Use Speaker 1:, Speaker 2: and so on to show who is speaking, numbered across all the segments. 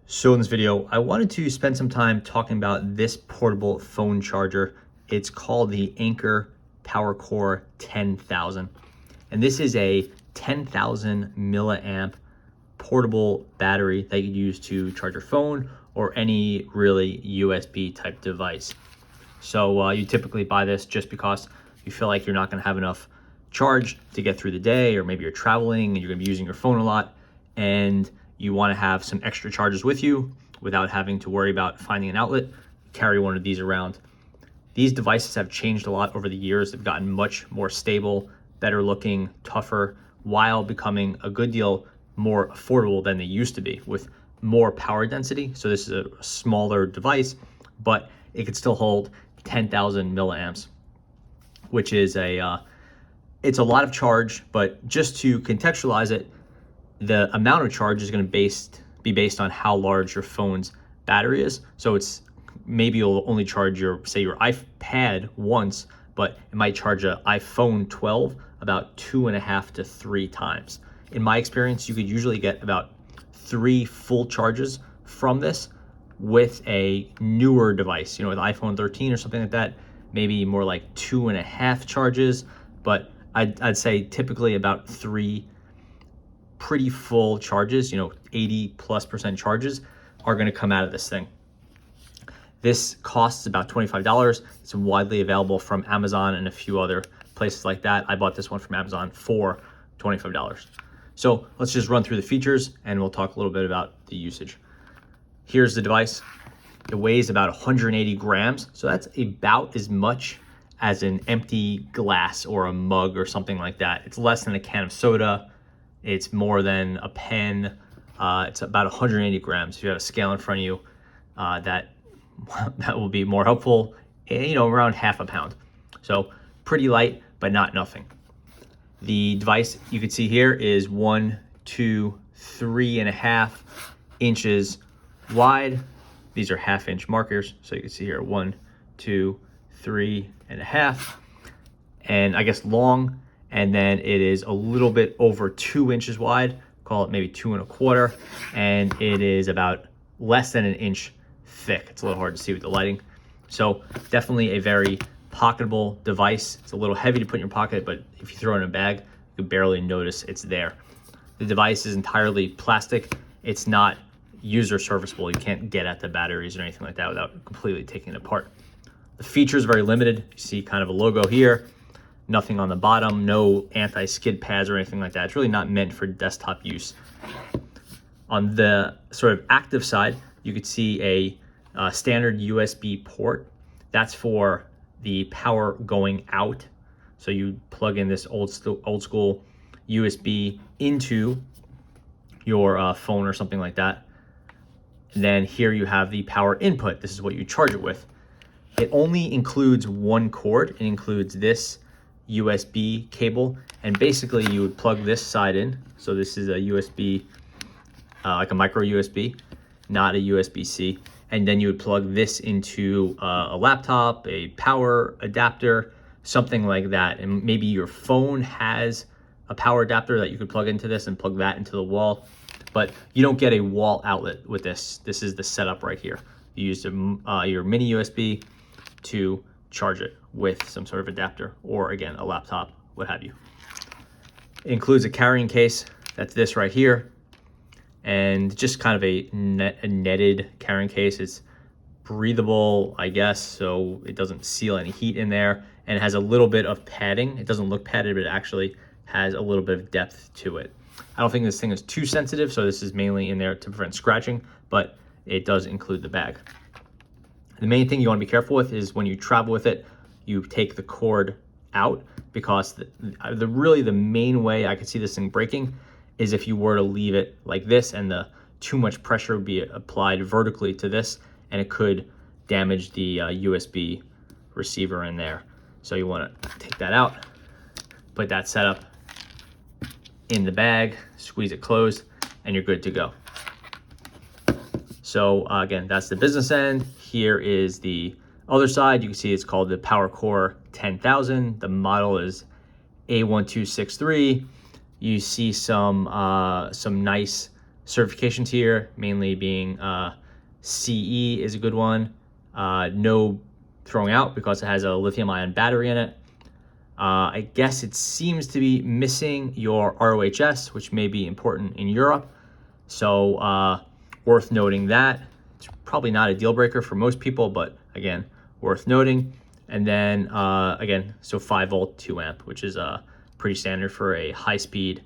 Speaker 1: So in this video, I wanted to spend some time talking about this portable phone charger. It's called the Anker PowerCore 10,000. And this is a 10,000 milliamp portable battery that you can use to charge your phone or any really USB type device. So you typically buy this just because you feel like you're not gonna have enough charge to get through the day, or maybe you're traveling and you're gonna be using your phone a lot and you wanna have some extra charges with you without having to worry about finding an outlet. Carry one of these around. These devices have changed a lot over the years. They've gotten much more stable, better looking, tougher, while becoming a good deal more affordable than they used to be, with more power density. So this is a smaller device, but it could still hold 10,000 milliamps, which is it's a lot of charge. But just to contextualize it, the amount of charge is going to be based on how large your phone's battery is. So it's maybe you'll only charge your iPad once, but it might charge an iPhone 12 about 2.5 to 3 times. In my experience, you could usually get about 3 full charges from this with a newer device, with iPhone 13 or something like that, maybe more like 2.5 charges, but I'd say typically about 3 pretty full charges, 80+% charges are going to come out of this thing. This costs about $25. It's widely available from Amazon and a few other places like that. I bought this one from Amazon for $25. So let's just run through the features and we'll talk a little bit about the usage. Here's the device. It weighs about 180 grams. So that's about as much as an empty glass or a mug or something like that. It's less than a can of soda. It's more than a pen. It's about 180 grams. If you have a scale in front of you, that will be more helpful. Around half a pound. So pretty light, but not nothing. The device you can see here is 1, 2, 3.5 inches wide. These are 1/2 inch markers. So you can see here 1, 2, 3.5, and I guess long. And then it is a little bit over 2 inches wide, call it maybe 2.25, and it is about less than 1 inch thick. It's a little hard to see with the lighting. So definitely a very pocketable device. It's a little heavy to put in your pocket, but if you throw it in a bag, you can barely notice it's there. The device is entirely plastic. It's not user serviceable. You can't get at the batteries or anything like that without completely taking it apart. The features are very limited. You see kind of a logo here. Nothing on the bottom, no anti-skid pads or anything like that. It's really not meant for desktop use. On the sort of active side, you could see a standard USB port. That's for the power going out. So you plug in this old school USB into your phone or something like that. And then here you have the power input. This is what you charge it with. It only includes one cord. It includes this USB cable, and basically you would plug this side in. So this is a USB, like a micro USB, not a USB-C. And then you would plug this into a laptop, a power adapter, something like that. And maybe your phone has a power adapter that you could plug into this and plug that into the wall. But you don't get a wall outlet with this. This is the setup right here. You use your mini USB to charge it with some sort of adapter, or again, a laptop, what have you. It includes a carrying case. That's this right here. And just kind of a netted carrying case. It's breathable, I guess, so it doesn't seal any heat in there. And it has a little bit of padding. It doesn't look padded, but it actually has a little bit of depth to it. I don't think this thing is too sensitive, so this is mainly in there to prevent scratching, but it does include the bag. The main thing you want to be careful with is when you travel with it, you take the cord out, because the main way I could see this thing breaking is if you were to leave it like this and too much pressure would be applied vertically to this, and it could damage the USB receiver in there. So you want to take that out, put that setup in the bag, squeeze it closed, and you're good to go. So again, that's the business end. Here is the other side. You can see it's called the PowerCore 10,000. The model is A1263. You see some nice certifications here, mainly being CE is a good one. No throwing out because it has a lithium-ion battery in it. I guess it seems to be missing your ROHS, which may be important in Europe. So worth noting that. It's probably not a deal breaker for most people, but again, worth noting. And then again, so 5 volt, 2 amp, which is pretty standard for a high-speed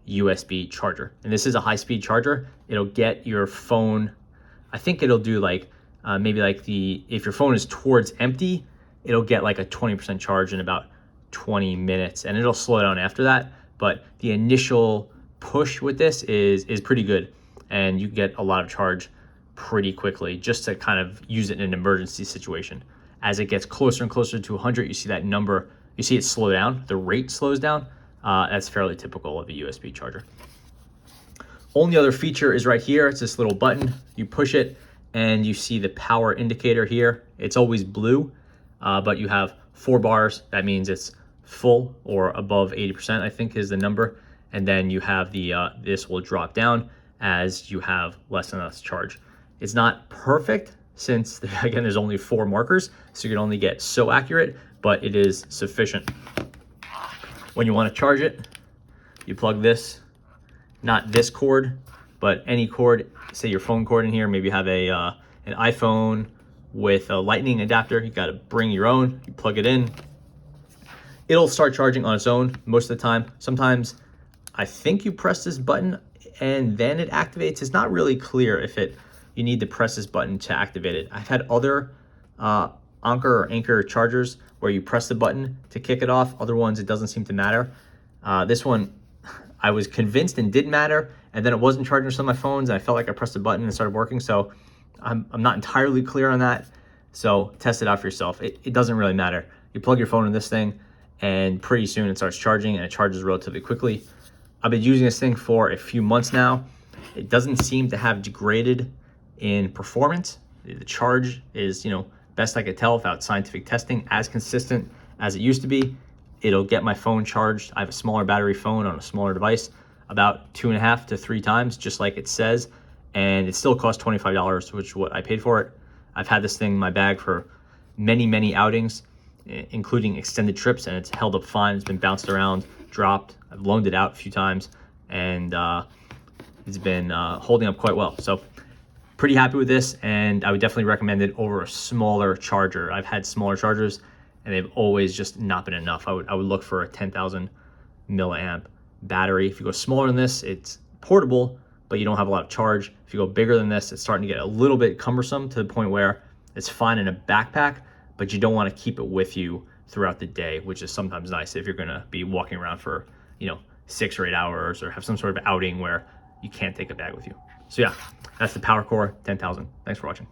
Speaker 1: USB charger. And this is a high-speed charger. It'll get your phone, I think it'll do like maybe like if your phone is towards empty, it'll get like a 20% charge in about 20 minutes, and it'll slow down after that. But the initial push with this is pretty good, and you get a lot of charge pretty quickly just to kind of use it in an emergency situation. As it gets closer and closer to 100, you see that number, you see it slow down, the rate slows down. That's fairly typical of a USB charger. Only other feature is right here. It's this little button. You push it and you see the power indicator here. It's always blue, but you have 4 bars. That means it's full or above 80%, I think is the number. And then you have this will drop down as you have less than enough charge. It's not perfect since, again, there's only 4 markers, so you can only get so accurate, but it is sufficient. When you want to charge it, you plug this, not this cord, but any cord, say your phone cord in here. Maybe you have an iPhone with a lightning adapter. You got to bring your own, you plug it in. It'll start charging on its own most of the time. Sometimes I think you press this button and then it activates. It's not really clear if you need to press this button to activate it. I've had other Anker chargers where you press the button to kick it off. Other ones, it doesn't seem to matter. This one, I was convinced and did matter, and then it wasn't charging some of my phones, and I felt like I pressed the button and it started working. So I'm not entirely clear on that. So test it out for yourself. It doesn't really matter. You plug your phone in this thing, and pretty soon it starts charging, and it charges relatively quickly. I've been using this thing for a few months now. It doesn't seem to have degraded in performance. The charge is, best I could tell without scientific testing, as consistent as it used to be. It'll get my phone charged. I have a smaller battery phone on a smaller device, about 2.5 to 3 times, just like it says. And it still costs $25, which is what I paid for it. I've had this thing in my bag for many, many outings, including extended trips, and it's held up fine. It's been bounced around, dropped. I've loaned it out a few times, and it's been holding up quite well. So pretty happy with this, and I would definitely recommend it over a smaller charger. I've had smaller chargers, and they've always just not been enough. I would look for a 10,000 milliamp battery. If you go smaller than this, it's portable, but you don't have a lot of charge. If you go bigger than this, it's starting to get a little bit cumbersome to the point where it's fine in a backpack, but you don't want to keep it with you throughout the day, which is sometimes nice if you're going to be walking around for 6 or 8 hours, or have some sort of outing where you can't take a bag with you. So yeah, that's the PowerCore 10,000. Thanks for watching.